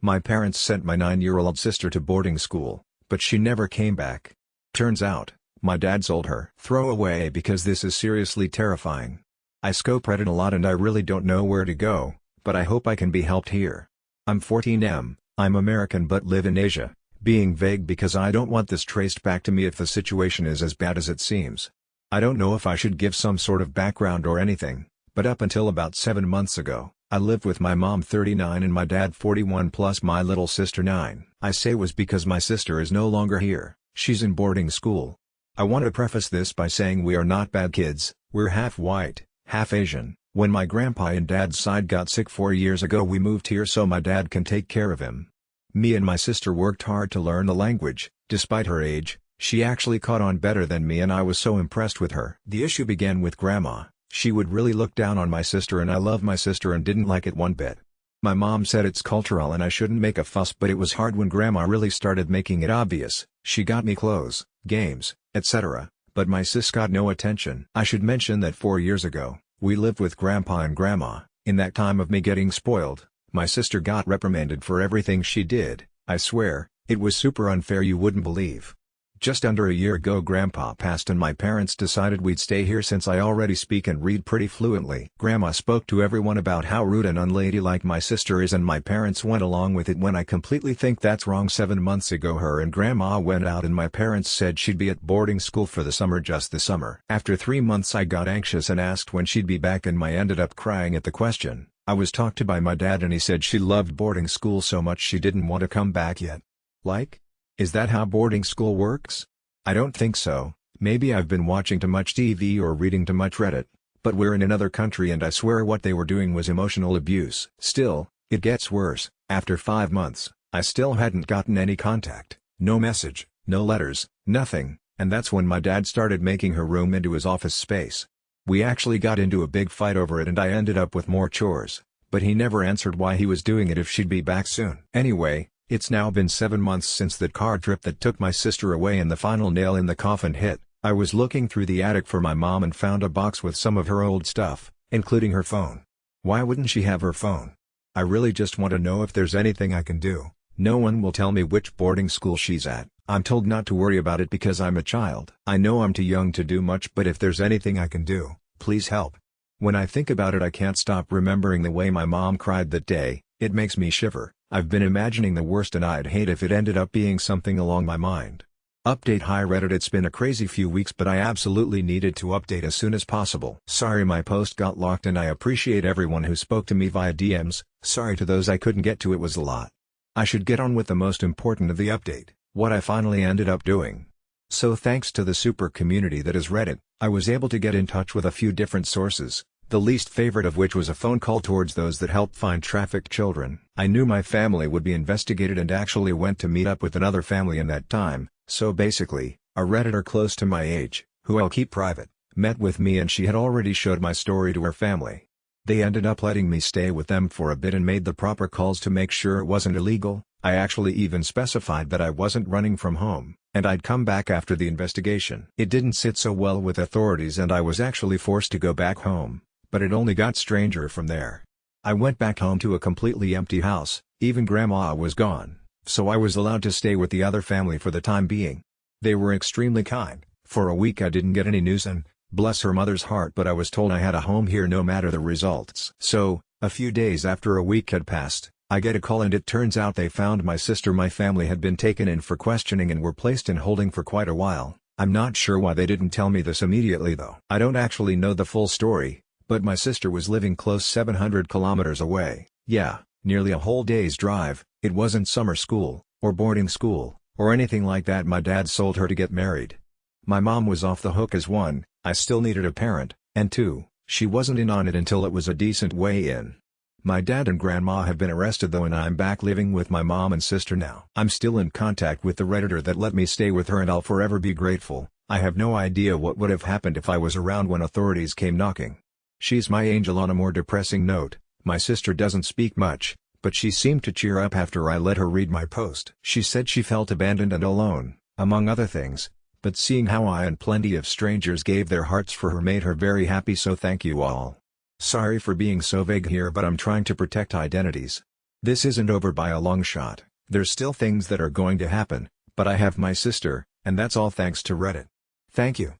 My parents sent my 9-year-old sister to boarding school, but she never came back. Turns out, my dad sold her. Throw away because this is seriously terrifying. I scope Reddit a lot and I really don't know where to go, but I hope I can be helped here. I'm 14M, I'm American but live in Asia, being vague because I don't want this traced back to me if the situation is as bad as it seems. I don't know if I should give some sort of background or anything, but up until about 7 months ago, I lived with my mom 39 and my dad 41 plus my little sister 9. I say was because my sister is no longer here, she's in boarding school. I want to preface this by saying we are not bad kids, we're half white, half Asian. When my grandpa and dad's side got sick 4 years ago we moved here so my dad can take care of him. Me and my sister worked hard to learn the language. Despite her age, she actually caught on better than me and I was so impressed with her. The issue began with Grandma. She would really look down on my sister and I love my sister and didn't like it one bit. My mom said it's cultural and I shouldn't make a fuss but it was hard when Grandma really started making it obvious. She got me clothes, games, etc., but my sis got no attention. I should mention that 4 years ago, we lived with Grandpa and Grandma. In that time of me getting spoiled, my sister got reprimanded for everything she did. I swear, it was super unfair you wouldn't believe. Just under a year ago Grandpa passed and my parents decided we'd stay here since I already speak and read pretty fluently. Grandma spoke to everyone about how rude and unladylike my sister is and my parents went along with it when I completely think that's wrong. 7 months ago her and Grandma went out and my parents said she'd be at boarding school for the summer just the summer. After 3 months I got anxious and asked when she'd be back and I ended up crying at the question. I was talked to by my dad and he said she loved boarding school so much she didn't want to come back yet. Like? Is that how boarding school works? I don't think so. Maybe I've been watching too much TV or reading too much Reddit, but we're in another country and I swear what they were doing was emotional abuse. Still, it gets worse. After 5 months, I still hadn't gotten any contact, no message, no letters, nothing, and that's when my dad started making her room into his office space. We actually got into a big fight over it and I ended up with more chores, but he never answered why he was doing it if she'd be back soon. Anyway, it's now been 7 months since that car trip that took my sister away and the final nail in the coffin hit. I was looking through the attic for my mom and found a box with some of her old stuff, including her phone. Why wouldn't she have her phone? I really just want to know if there's anything I can do. No one will tell me which boarding school she's at. I'm told not to worry about it because I'm a child. I know I'm too young to do much but if there's anything I can do, please help. When I think about it I can't stop remembering the way my mom cried that day. It makes me shiver. I've been imagining the worst and I'd hate if it ended up being something along my mind. Update. Hi Reddit, it's been a crazy few weeks but I absolutely needed to update as soon as possible. Sorry my post got locked and I appreciate everyone who spoke to me via DMs, sorry to those I couldn't get to, it was a lot. I should get on with the most important of the update, what I finally ended up doing. So thanks to the super community that is Reddit, I was able to get in touch with a few different sources. The least favorite of which was a phone call towards those that help find trafficked children. I knew my family would be investigated and actually went to meet up with another family in that time, so basically, a Redditor close to my age, who I'll keep private, met with me and she had already showed my story to her family. They ended up letting me stay with them for a bit and made the proper calls to make sure it wasn't illegal. I actually even specified that I wasn't running from home, and I'd come back after the investigation. It didn't sit so well with authorities and I was actually forced to go back home. But it only got stranger from there. I went back home to a completely empty house, even Grandma was gone, so I was allowed to stay with the other family for the time being. They were extremely kind. For a week I didn't get any news and, bless her mother's heart, but I was told I had a home here no matter the results. So, a few days after a week had passed, I get a call and it turns out they found my sister. My family had been taken in for questioning and were placed in holding for quite a while. I'm not sure why they didn't tell me this immediately though. I don't actually know the full story. But my sister was living close 700 kilometers away, yeah, nearly a whole day's drive. It wasn't summer school, or boarding school, or anything like that. My dad sold her to get married. My mom was off the hook as one, I still needed a parent, and two, she wasn't in on it until it was a decent way in. My dad and Grandma have been arrested though and I'm back living with my mom and sister now. I'm still in contact with the Redditor that let me stay with her and I'll forever be grateful. I have no idea what would have happened if I was around when authorities came knocking. She's my angel. On a more depressing note, my sister doesn't speak much, but she seemed to cheer up after I let her read my post. She said she felt abandoned and alone, among other things, but seeing how I and plenty of strangers gave their hearts for her made her very happy, so thank you all. Sorry for being so vague here but I'm trying to protect identities. This isn't over by a long shot, there's still things that are going to happen, but I have my sister, and that's all thanks to Reddit. Thank you.